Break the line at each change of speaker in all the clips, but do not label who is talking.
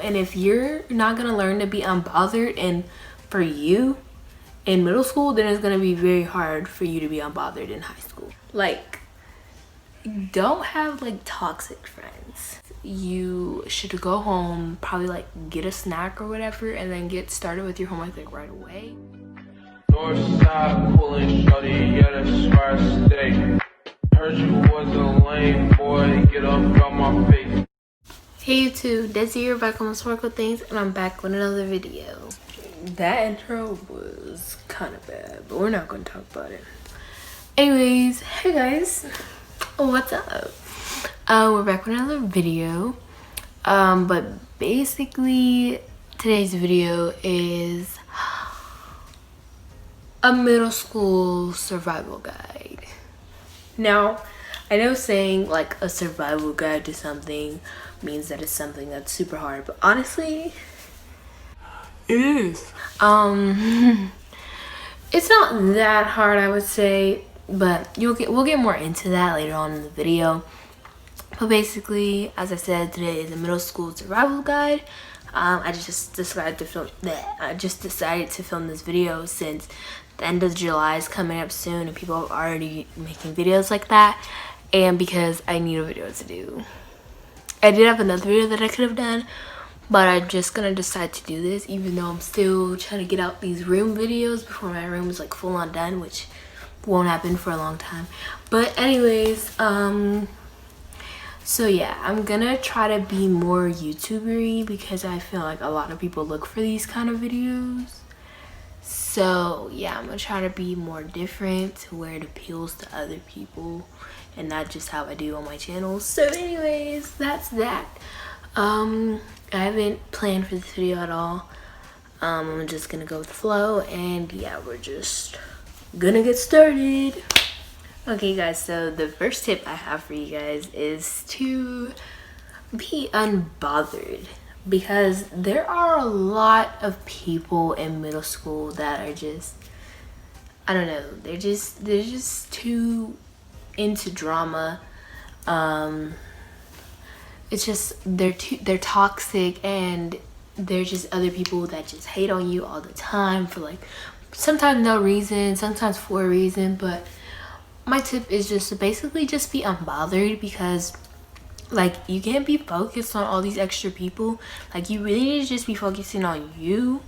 And if you're not gonna learn to be unbothered and for you in middle school, then it's gonna be very hard for you to be unbothered in high school. Like, don't have like toxic friends. You should go home, probably like get a snack or whatever, and then get started with your homework like right away.
Northside pulling shorty, yeah, that's where I stay. Heard you was a lame boy, get up on my face.
Hey YouTube, Desi here, back on the Sparkle Things, and I'm back with another video. That intro was kind of bad, but we're not going to talk about it. Anyways, hey guys, what's up? We're back with another video, but basically today's video is a middle school survival guide. Now, I know saying like a survival guide to something means that it's something that's super hard, but honestly, it is. It's not that hard, I would say, but we'll get more into that later on in the video. But basically, as I said, today is a middle school survival guide. I just decided to film this video since the end of July is coming up soon and people are already making videos like that, and because I need a video to do. I did have another video that I could have done, but I'm just gonna decide to do this even though I'm still trying to get out these room videos before my room is like full on done, which won't happen for a long time. But anyways, so yeah, I'm gonna try to be more YouTuber-y because I feel like a lot of people look for these kind of videos. So yeah, I'm gonna try to be more different to where it appeals to other people and not just how I do on my channel. So anyways, that's that. I haven't planned for this video at all. I'm just gonna go with the flow, and yeah, we're just gonna get started. Okay guys, so the first tip I have for you guys is to be unbothered, because there are a lot of people in middle school that are just, I don't know, they're just too into drama. It's just they're toxic, and they're just other people that just hate on you all the time for like sometimes no reason, sometimes for a reason. But my tip is just to basically just be unbothered, because like you can't be focused on all these extra people. Like you really need to just be focusing on you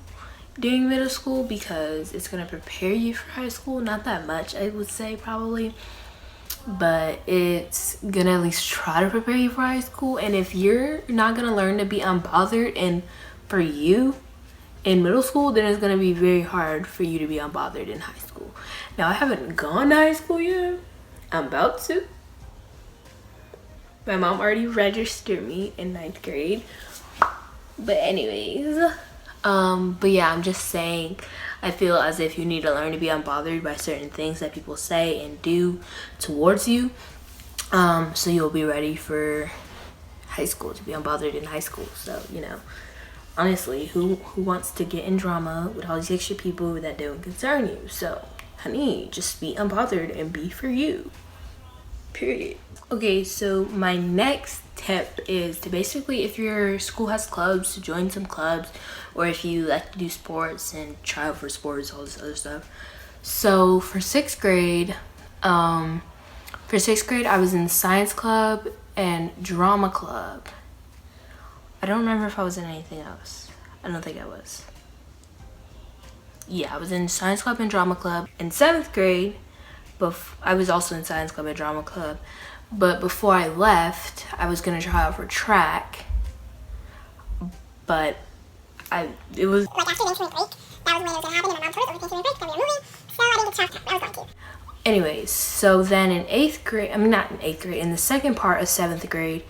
during middle school, because it's gonna prepare you for high school. Not that much, I would say, probably, but it's gonna at least try to prepare you for high school. And if you're not gonna learn to be unbothered and for you in middle school, then it's gonna be very hard for you to be unbothered in high school. Now, I haven't gone to high school yet. I'm about to. My mom already registered me in 9th grade. But anyways, but yeah, I'm just saying, I feel as if you need to learn to be unbothered by certain things that people say and do towards you, so you'll be ready for high school, to be unbothered in high school. So, you know, honestly, who wants to get in drama with all these extra people that don't concern you? So, honey, just be unbothered and be for you, period. Okay, so my next tip is to basically, if your school has clubs, to join some clubs, or if you like to do sports and try out for sports, all this other stuff. So for 6th grade, I was in science club and drama club. I don't remember if I was in anything else. I don't think I was. Yeah, I was in science club and drama club. In 7th grade, I was also in science club and drama club. But before I left, I was gonna try out for track. But it was like after the break, that was when it was gonna happen, and my mom told us it was gonna break, then we were moving, so I didn't get to try. I was going to. Anyways, so then in 8th grade, not in 8th grade, in the second part of 7th grade,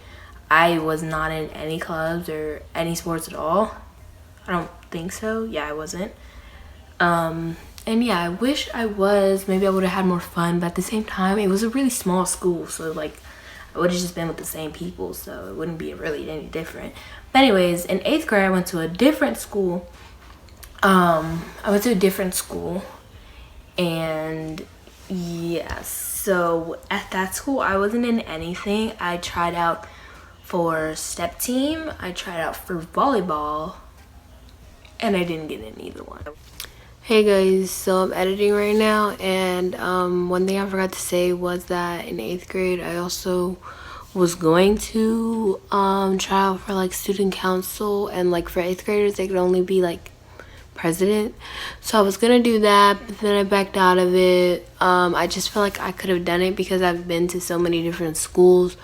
I was not in any clubs or any sports at all. I don't think so. Yeah, I wasn't. And yeah, I wish I was. Maybe I would have had more fun, but at the same time, it was a really small school, so like I would have just been with the same people, so it wouldn't be really any different. But anyways, in 8th grade, I went to a different school. And yeah, so at that school, I wasn't in anything. I tried out for step team, I tried out for volleyball, and I didn't get in either one. Hey guys, so I'm editing right now, and one thing I forgot to say was that in 8th grade I also was going to try out for like student council, and like for 8th graders they could only be like president, so I was gonna do that, but then I backed out of it. I just feel like I could have done it because I've been to so many different schools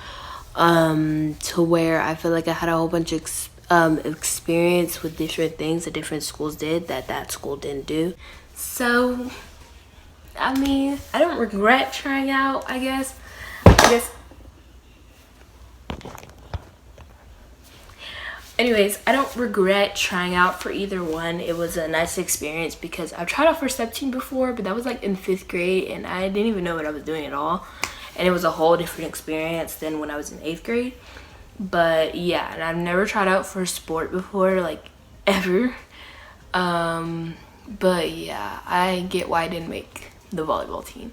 to where I feel like I had a whole bunch of experience with different things that different schools did that school didn't do. So I mean, I don't regret trying out, I guess. Anyways, I don't regret trying out for either one. It was a nice experience because I've tried out for step team before, but that was like in 5th grade and I didn't even know what I was doing at all, and it was a whole different experience than when I was in 8th grade. But yeah, and I've never tried out for sport before, like ever. But yeah, I get why I didn't make the volleyball team.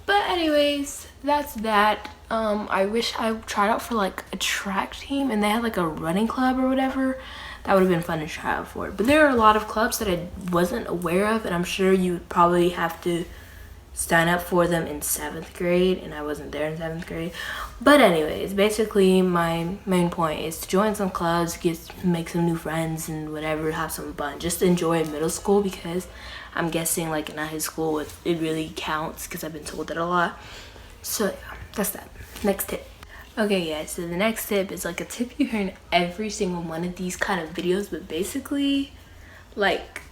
But anyways, that's that. I wish I tried out for like a track team and they had like a running club or whatever. That would have been fun to try out for. But there are a lot of clubs that I wasn't aware of, and I'm sure you would probably have to sign up for them in 7th grade, and I wasn't there in 7th grade. But anyways, basically my main point is to join some clubs, make some new friends and whatever, have some fun. Just enjoy middle school, because I'm guessing like in high school it really counts, because I've been told that a lot. So yeah, that's that. Next tip. Okay, yeah, so the next tip is like a tip you hear in every single one of these kind of videos, but basically, like,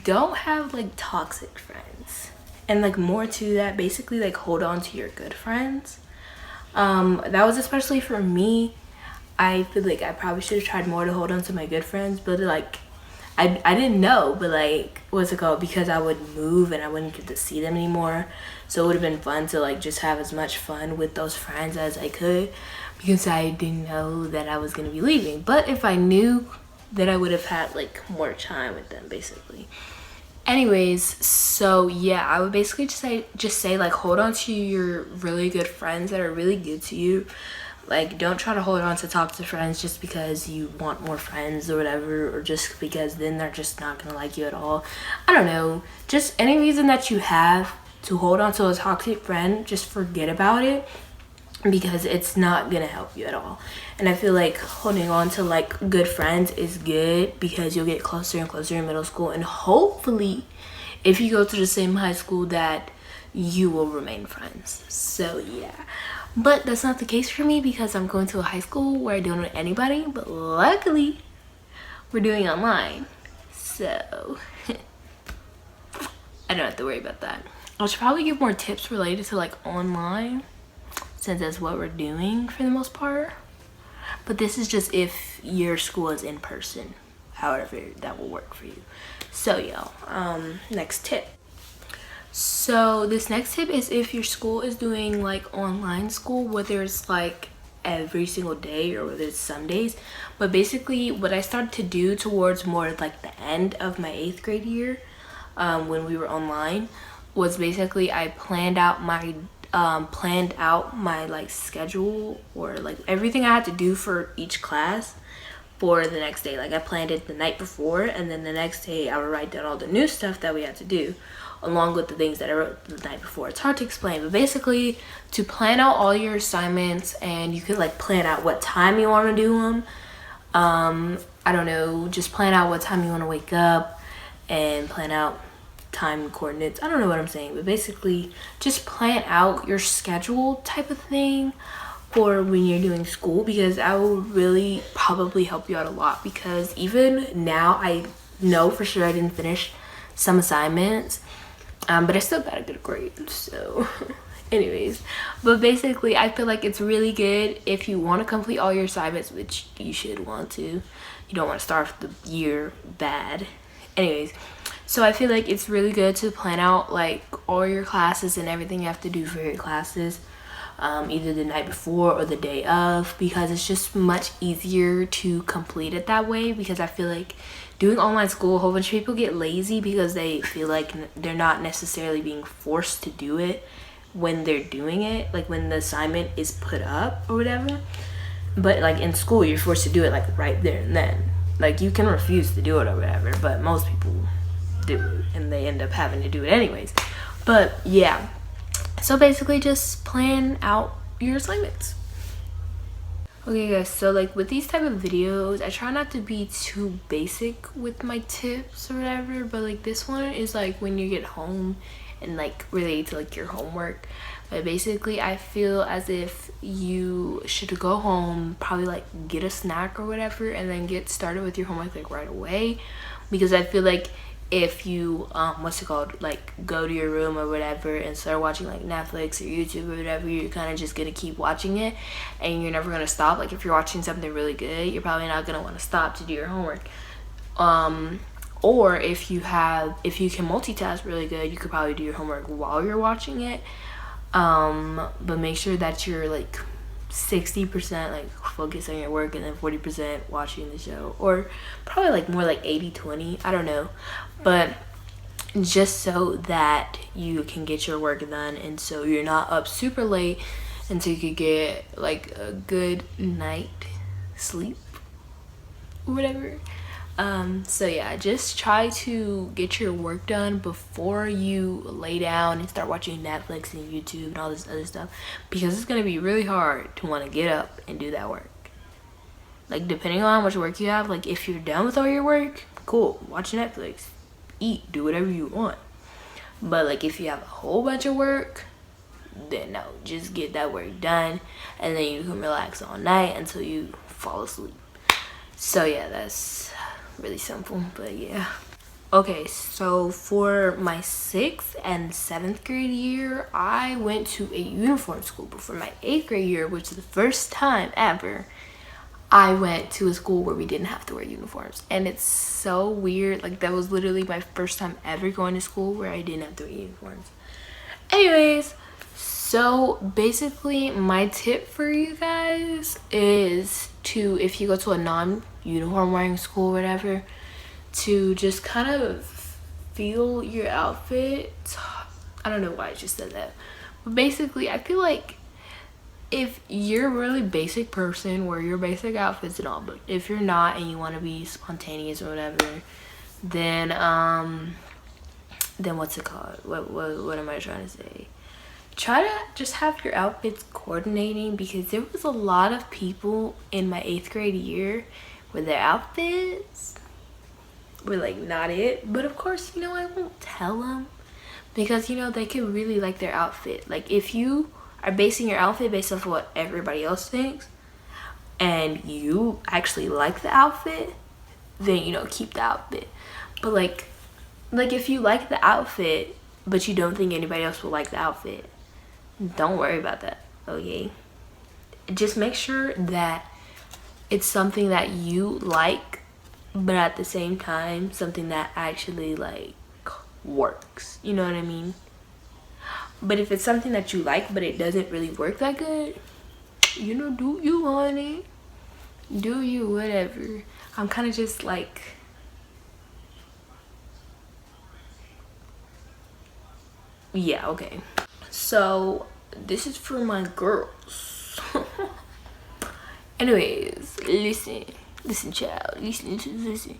don't have like toxic friends. And like more to that, basically like hold on to your good friends. That was especially for me. I feel like I probably should have tried more to hold on to my good friends, but like I didn't know, but like, what's it called, because I would move and I wouldn't get to see them anymore, so it would have been fun to like just have as much fun with those friends as I could, because I didn't know that I was gonna be leaving. But if I knew, then I would have had like more time with them, basically. Anyways, so yeah, I would basically just say like hold on to your really good friends that are really good to you. Like, don't try to hold on to toxic friends just because you want more friends or whatever, or just because then they're just not gonna like you at all. I don't know, just any reason that you have to hold on to a toxic friend, just forget about it, because it's not gonna help you at all. And I feel like holding on to like good friends is good, because you'll get closer and closer in middle school, and hopefully if you go to the same high school that you will remain friends. So yeah, but that's not the case for me, because I'm going to a high school where I don't know anybody, but luckily we're doing online, so I don't have to worry about that. I should probably give more tips related to like online, since that's what we're doing for the most part. But this is just if your school is in person, however that will work for you. So y'all, next tip. So this next tip is if your school is doing like online school, whether it's like every single day or whether it's some days. But basically what I started to do towards more like the end of my 8th grade year, when we were online, was basically I planned out my like schedule, or like everything I had to do for each class for the next day. Like I planned it the night before, and then the next day I would write down all the new stuff that we had to do, along with the things that I wrote the night before. It's hard to explain, but basically to plan out all your assignments, and you could like plan out what time you want to do them. I don't know, just plan out what time you want to wake up, and plan out time coordinates. I don't know what I'm saying, but basically just plan out your schedule type of thing for when you're doing school, because that will really probably help you out a lot. Because even now I know for sure I didn't finish some assignments, but I still got a good grade, so anyways. But basically I feel like it's really good if you want to complete all your assignments, which you should want to. You don't want to start the year bad. Anyways, so I feel like it's really good to plan out like all your classes and everything you have to do for your classes, either the night before or the day of, because it's just much easier to complete it that way. Because I feel like doing online school, a whole bunch of people get lazy because they feel like they're not necessarily being forced to do it when they're doing it, like when the assignment is put up or whatever. But like in school, you're forced to do it like right there and then. Like you can refuse to do it or whatever, but most people do it and they end up having to do it anyways. But yeah, so basically just plan out your assignments. Okay guys, so like with these type of videos, I try not to be too basic with my tips or whatever, but like this one is like when you get home and like related to like your homework. But basically I feel as if you should go home, probably like get a snack or whatever, and then get started with your homework like right away, because I feel like if you like go to your room or whatever and start watching like Netflix or YouTube or whatever, you're kind of just gonna keep watching it and you're never gonna stop. Like if you're watching something really good, you're probably not gonna want to stop to do your homework. Or if you can multitask really good, you could probably do your homework while you're watching it. But make sure that you're like 60% like focus on your work and then 40% watching the show, or probably like more like 80-20, I don't know, but just so that you can get your work done and so you're not up super late, and so you could get like a good night sleep or whatever. So yeah, just try to get your work done before you lay down and start watching Netflix and YouTube and all this other stuff, because it's gonna be really hard to want to get up and do that work. Like depending on how much work you have, like if you're done with all your work, cool, watch Netflix, eat, do whatever you want. But like if you have a whole bunch of work, then no, just get that work done and then you can relax all night until you fall asleep. So yeah, that's really simple, but yeah. Okay, so for my 6th and 7th grade year, I went to a uniform school. But for my 8th grade year, which is the first time ever, I went to a school where we didn't have to wear uniforms. And it's so weird. Like that was literally my first time ever going to school where I didn't have to wear uniforms. Anyways, so basically my tip for you guys is to, if you go to a non-uniform wearing school or whatever, to just kind of feel your outfit. I don't know why I just said that, but basically I feel like if you're a really basic person, wear your basic outfits and all, but if you're not and you want to be spontaneous or whatever, then what's it called, what am I trying to say, try to just have your outfits coordinating, because there was a lot of people in my 8th grade year where their outfits were like not it. But of course, you know, I won't tell them, because you know they could really like their outfit. Like if you are basing your outfit based off what everybody else thinks and you actually like the outfit, then you know, keep the outfit. But like if you like the outfit but you don't think anybody else will like the outfit, don't worry about that, okay? Just make sure that it's something that you like, but at the same time something that actually like works, you know what I mean? But if it's something that you like but it doesn't really work that good, you know, do you, honey, do you, whatever. I'm kind of just like, yeah, okay. So this is for my girls. Anyways, listen child, listen.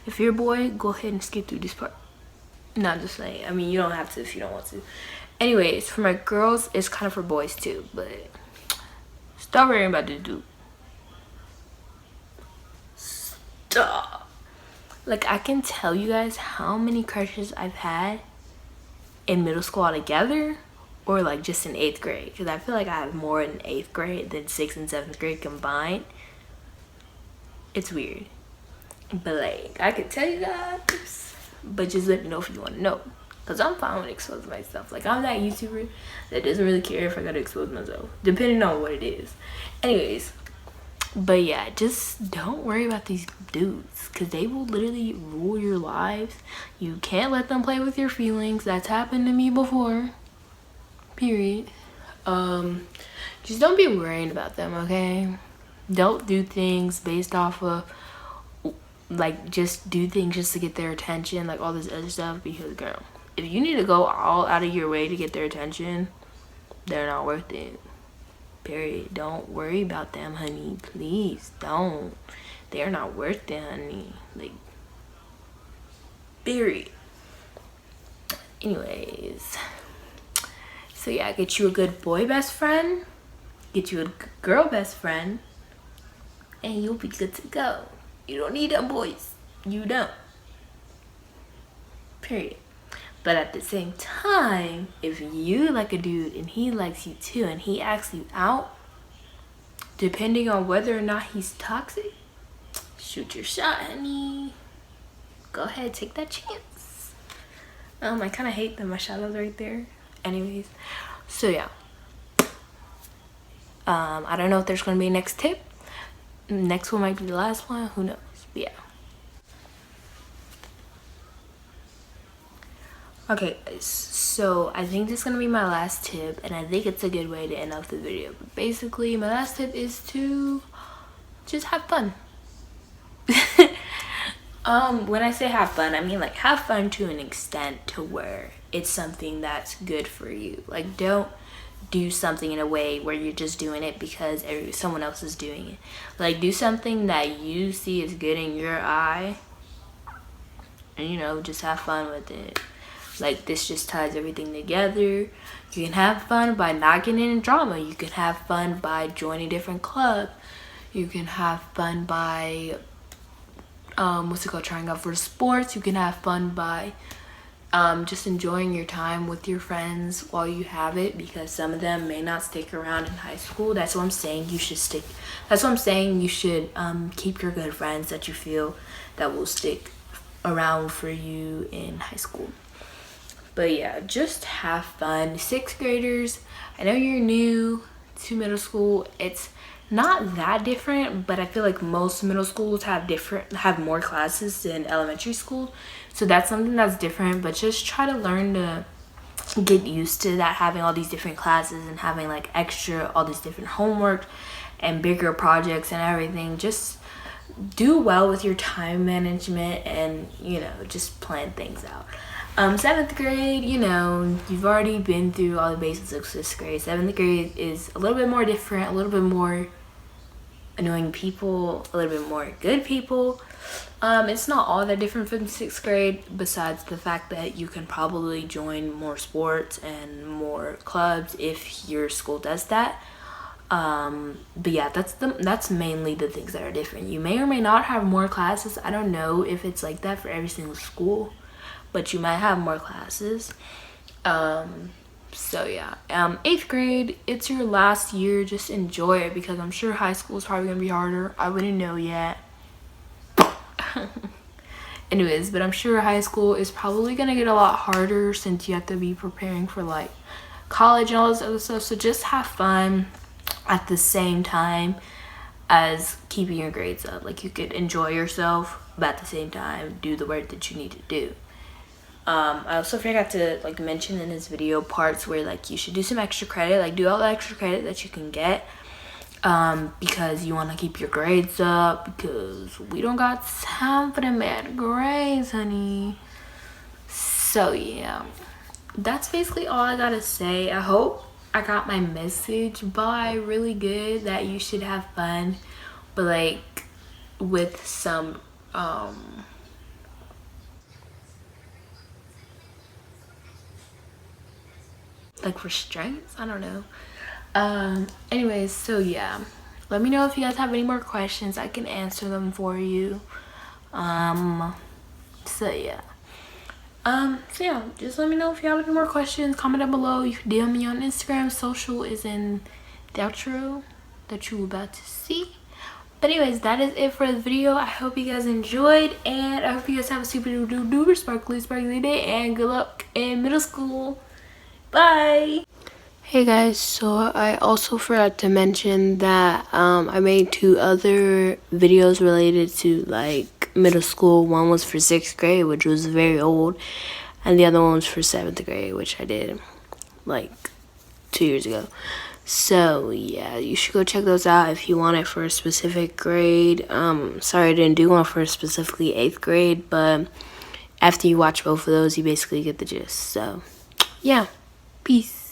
If you're a boy, go ahead and skip through this part. Not just saying, I mean, you don't have to if you don't want to. Anyways, for my girls, it's kind of for boys too, but stop worrying about the dude. Stop. Like, I can tell you guys how many crushes I've had in middle school altogether, or like just in 8th grade, because I feel like I have more in 8th grade than 6th and 7th grade combined. It's weird, but like I could tell you guys, but just let me know if you want to know, because I'm fine with exposing myself. Like I'm that YouTuber that doesn't really care if I gotta expose myself, depending on what it is. Anyways, but yeah, just don't worry about these dudes, because they will literally rule your lives. You can't let them play with your feelings. That's happened to me before, period. Just don't be worrying about them, okay? Don't do things based off of like, just do things just to get their attention, like all this other stuff, because girl, if you need to go all out of your way to get their attention, they're not worth it, period. Don't worry about them, honey. Please don't. They're not worth it, honey. Like, period. Anyways, so yeah, get you a good boy best friend, get you a girl best friend, and you'll be good to go. You don't need them boys. You don't. Period. But at the same time, if you like a dude and he likes you too and he asks you out, depending on whether or not he's toxic, shoot your shot, honey. Go ahead, take that chance. I kind of hate that my shadow's right there. Anyways, so yeah. I don't know if there's going to be a next tip. Next one might be the last one. Who knows? But yeah. Okay, so I think this is going to be my last tip, and I think it's a good way to end off the video. But basically, my last tip is to just have fun. When I say have fun, I mean like have fun to an extent to where it's something that's good for you. Like, don't do something in a way where you're just doing it because someone else is doing it. Like, do something that you see is good in your eye, and you know, just have fun with it. Like, this just ties everything together. You can have fun by not getting in drama. You can have fun by joining different clubs. You can have fun by trying out for sports. You can have fun by just enjoying your time with your friends while you have it, because some of them may not stick around in high school. That's what I'm saying. You should keep your good friends that you feel that will stick around for you in high school. But yeah, just have fun. 6th graders, I know you're new to middle school. It's not that different, but I feel like most middle schools have more classes than elementary school. So that's something that's different, but just try to learn to get used to that, having all these different classes and having like all this different homework and bigger projects and everything. Just do well with your time management and, you know, just plan things out. 7th grade, you know, you've already been through all the basics of 6th grade. 7th grade is a little bit more different, a little bit more annoying people, a little bit more good people. It's not all that different from 6th grade, besides the fact that you can probably join more sports and more clubs if your school does that. But yeah, that's mainly the things that are different. You may or may not have more classes. I don't know if it's like that for every single school, but you might have more classes. So yeah, 8th grade, it's your last year. Just enjoy it, because I'm sure high school is probably gonna be harder. I wouldn't know yet. Anyways, but I'm sure high school is probably gonna get a lot harder since you have to be preparing for like college and all this other stuff. So just have fun at the same time as keeping your grades up. Like, you could enjoy yourself, but at the same time do the work that you need to do. I also forgot to like mention in this video parts where like you should do some extra credit, like do all the extra credit that you can get, because you want to keep your grades up, because we don't got time for them bad grades, honey. So yeah, that's basically all I gotta say. I hope I got my message by really good, that you should have fun, but like with some like restraints, I don't know. Anyways, so yeah, let me know if you guys have any more questions. I can answer them for you. So yeah, just let me know if you have any more questions. Comment down below. You can DM me on Instagram. Social is in the outro that you're about to see. But anyways, that is it for the video. I hope you guys enjoyed, and I hope you guys have a super duper sparkly day, and good luck in middle school. Bye. Hey guys, so I also forgot to mention that I made 2 other videos related to like middle school. One was for 6th grade, which was very old, and the other one was for 7th grade, which I did like 2 years ago. So yeah, you should go check those out if you want it for a specific grade. Sorry I didn't do one for specifically 8th grade, but after you watch both of those, you basically get the gist. So yeah, peace.